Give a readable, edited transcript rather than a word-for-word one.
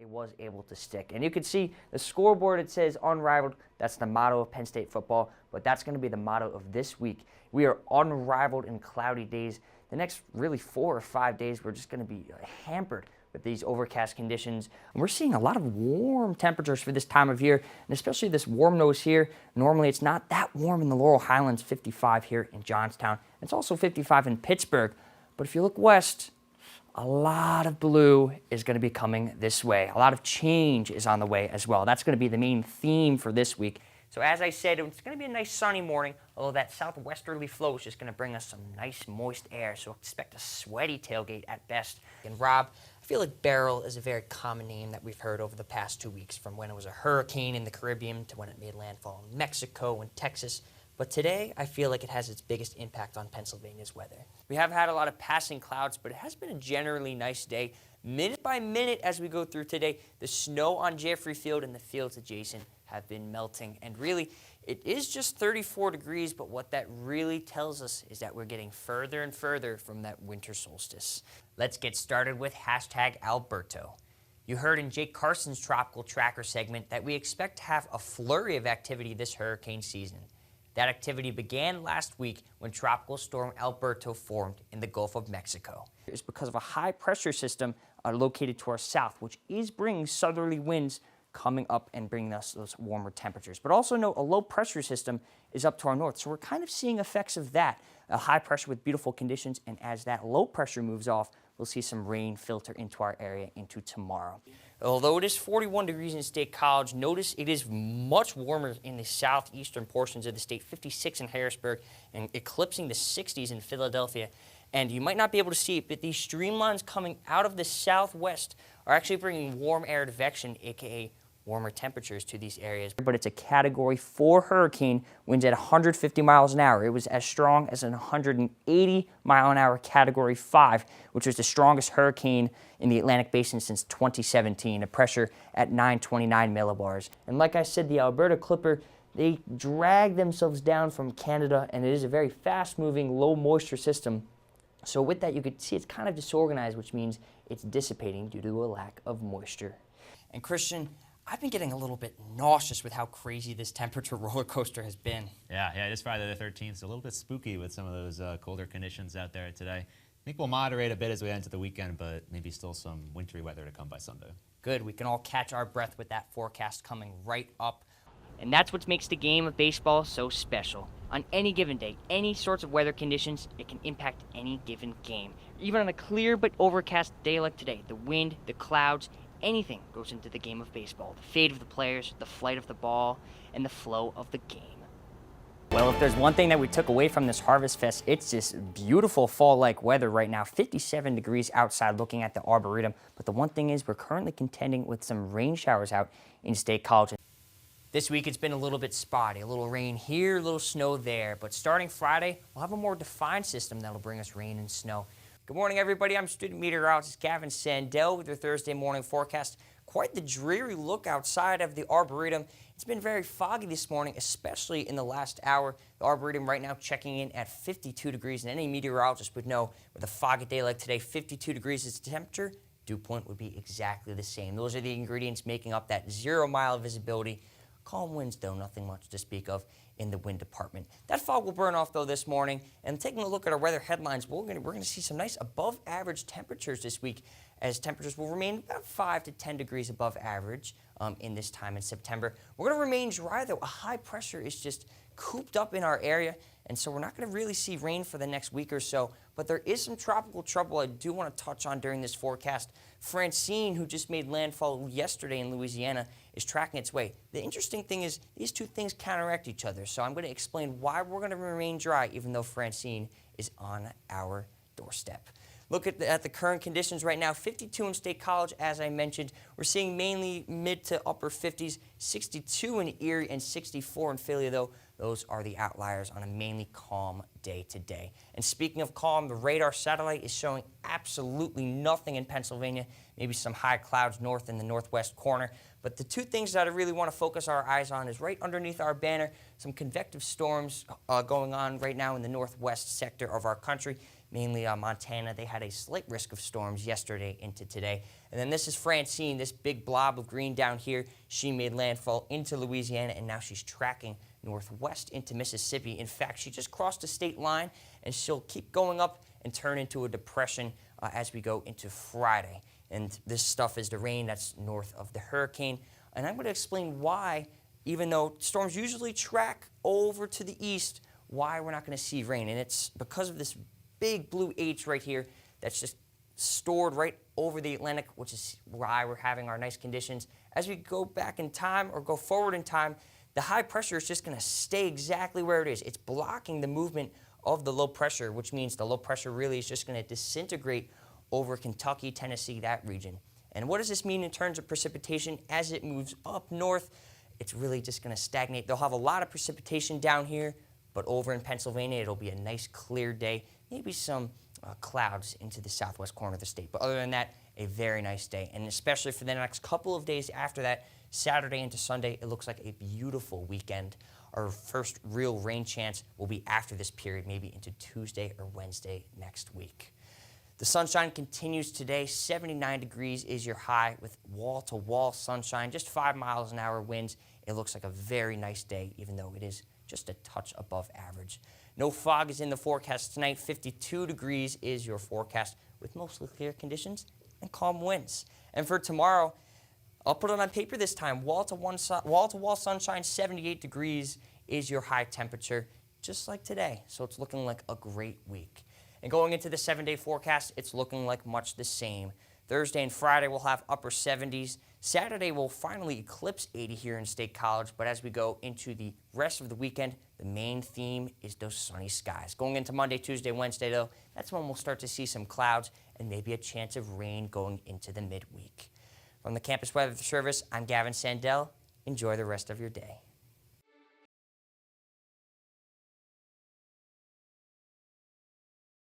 It was able to stick. And you can see the scoreboard, it says unrivaled. That's the motto of Penn State football, but that's going to be the motto of this week. We are unrivaled in cloudy days. The next really 4 or 5 days, we're just going to be hampered with these overcast conditions. And we're seeing a lot of warm temperatures for this time of year, and especially this warm nose here. Normally it's not that warm in the Laurel Highlands, 55 here in Johnstown. It's also 55 in Pittsburgh. But if you look west, a lot of blue is going to be coming this way. A lot of change is on the way as well. That's going to be the main theme for this week. So as I said, it's going to be a nice sunny morning, although that southwesterly flow is just going to bring us some nice moist air, so expect a sweaty tailgate at best. And Rob, I feel like Beryl is a very common name that we've heard over the past 2 weeks, from when it was a hurricane in the Caribbean to when it made landfall in Mexico and Texas. But today, I feel like it has its biggest impact on Pennsylvania's weather. We have had a lot of passing clouds, but it has been a generally nice day. Minute by minute as we go through today, the snow on Jeffrey Field and the fields adjacent have been melting. And really, it is just 34 degrees, but what that really tells us is that we're getting further and further from that winter solstice. Let's get started with hashtag Alberto. You heard in Jake Carson's Tropical Tracker segment that we expect to have a flurry of activity this hurricane season. That activity began last week when Tropical Storm Alberto formed in the Gulf of Mexico. It's because of a high pressure system located to our south, which is bringing southerly winds coming up and bringing us those warmer temperatures. But also note a low pressure system is up to our north, so we're kind of seeing effects of that. A high pressure with beautiful conditions, and as that low pressure moves off, we'll see some rain filter into our area into tomorrow. Although it is 41 degrees in State College, notice it is much warmer in the southeastern portions of the state, 56 in Harrisburg and eclipsing the 60s in Philadelphia. And you might not be able to see it, but these streamlines coming out of the southwest are actually bringing warm air advection, aka warmer temperatures, to these areas. But it's a Category 4 hurricane, winds at 150 miles an hour. It was as strong as an 180 mile an hour Category 5, which was the strongest hurricane in the Atlantic Basin since 2017, a pressure at 929 millibars. And like I said, the Alberta Clipper, they drag themselves down from Canada, and it is a very fast-moving, low-moisture system. So with that, you could see it's kind of disorganized, which means it's dissipating due to a lack of moisture. And Christian, I've been getting a little bit nauseous with how crazy this temperature roller coaster has been. Yeah, it is Friday the 13th. It's a little bit spooky with some of those colder conditions out there today. I think we'll moderate a bit as we head into the weekend, but maybe still some wintry weather to come by Sunday. Good, we can all catch our breath with that forecast coming right up. And that's what makes the game of baseball so special. On any given day, any sorts of weather conditions, it can impact any given game. Even on a clear but overcast day like today, the wind, the clouds, anything goes into the game of baseball. The fate of the players, the flight of the ball, and the flow of the game. Well, if there's one thing that we took away from this Harvest Fest, it's this beautiful fall-like weather right now. 57 degrees outside looking at the Arboretum. But the one thing is we're currently contending with some rain showers out in State College. This week it's been a little bit spotty. A little rain here, a little snow there. But starting Friday, we'll have a more defined system that'll bring us rain and snow. Good morning, everybody. I'm student meteorologist Gavin Sandel with your Thursday morning forecast. Quite the dreary look outside of the Arboretum. It's been very foggy this morning, especially in the last hour. The Arboretum right now checking in at 52 degrees, and any meteorologist would know with a foggy day like today, 52 degrees is the temperature. Dew point would be exactly the same. Those are the ingredients making up that 0-mile visibility. Calm winds, though, nothing much to speak of in the wind department. That fog will burn off, though, this morning. And taking a look at our weather headlines, we're going to see some nice above-average temperatures this week, as temperatures will remain about 5 to 10 degrees above average in this time in September. We're going to remain dry, though. A high pressure is just cooped up in our area, and so we're not going to really see rain for the next week or so. But there is some tropical trouble I do want to touch on during this forecast. Francine, who just made landfall yesterday in Louisiana, is tracking its way. The interesting thing is these two things counteract each other, so I'm going to explain why we're going to remain dry even though Francine is on our doorstep. Look at the current conditions right now. 52 in State College, as I mentioned. We're seeing mainly mid to upper 50s, 62 in Erie and 64 in Philly, though. Those are the outliers on a mainly calm day today. And speaking of calm, the radar satellite is showing absolutely nothing in Pennsylvania, maybe some high clouds north in the northwest corner. But the two things that I really want to focus our eyes on is right underneath our banner, some convective storms going on right now in the northwest sector of our country. mainly Montana. They had a slight risk of storms yesterday into today. And then this is Francine, this big blob of green down here. She made landfall into Louisiana, and now she's tracking northwest into Mississippi. In fact, she just crossed the state line, and she'll keep going up and turn into a depression as we go into Friday. And this stuff is the rain that's north of the hurricane. And I'm going to explain why, even though storms usually track over to the east, why we're not going to see rain. And it's because of this big blue H right here that's just stored right over the Atlantic, which is why we're having our nice conditions. As we go back in time or go forward in time, the high pressure is just going to stay exactly where it is. It's blocking the movement of the low pressure, which means the low pressure really is just going to disintegrate over Kentucky, Tennessee, that region. And what does this mean in terms of precipitation as it moves up north? It's really just going to stagnate. They'll have a lot of precipitation down here, but over in Pennsylvania, it'll be a nice clear day, maybe some clouds into the southwest corner of the state. But other than that, a very nice day. And especially for the next couple of days after that, Saturday into Sunday, it looks like a beautiful weekend. Our first real rain chance will be after this period, maybe into Tuesday or Wednesday next week. The sunshine continues today. 79 degrees is your high with wall-to-wall sunshine, just 5 miles an hour winds. It looks like a very nice day, even though it is just a touch above average. No fog is in the forecast tonight. 52 degrees is your forecast with mostly clear conditions and calm winds. And for tomorrow, I'll put it on paper this time. Wall-to-wall sunshine, 78 degrees is your high temperature, just like today. So it's looking like a great week. And going into the 7-day forecast, it's looking like much the same. Thursday and Friday we'll have upper 70s. Saturday will finally eclipse 80 here in State College, but as we go into the rest of the weekend, the main theme is those sunny skies. Going into Monday, Tuesday, Wednesday, though, that's when we'll start to see some clouds and maybe a chance of rain going into the midweek. From the Campus Weather Service, I'm Gavin Sandel. Enjoy the rest of your day.